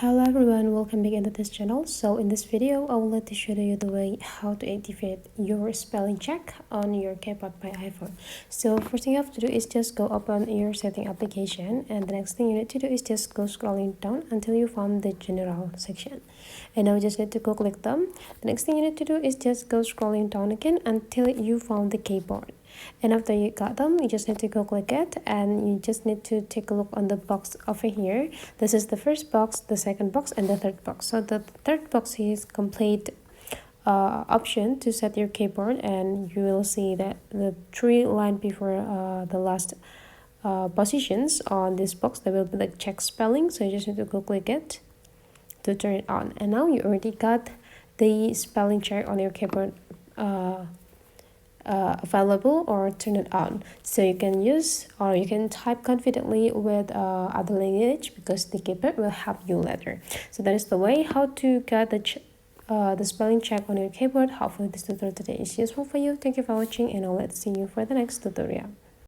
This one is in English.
Hello everyone, welcome back into this channel. So in this video I would like to show you the way how to activate your spelling check on your keyboard by iPhone. So first thing you have to do is just go open your setting application, and the next thing you need to do is just go scrolling down until you found the general section, and now you just need to go click them. The next thing you need to do is just go scrolling down again until you found the keyboard. And after you got them, you just need to go click it, and you just need to take a look on the box over here. This is the first box, the second box, and the third box. So the third box is complete option to set your keyboard, and you will see that the three line before the last positions on this box, there will be like check spelling. So you just need to go click it to turn it on, and now you already got the spelling check on your keyboard available or turn it on, so you can use or you can type confidently with other language, because the keyboard will help you later. So that is the way how to get the spelling check on your keyboard. Hopefully this tutorial today is useful for you. Thank you for watching, and I'll see you for the next tutorial.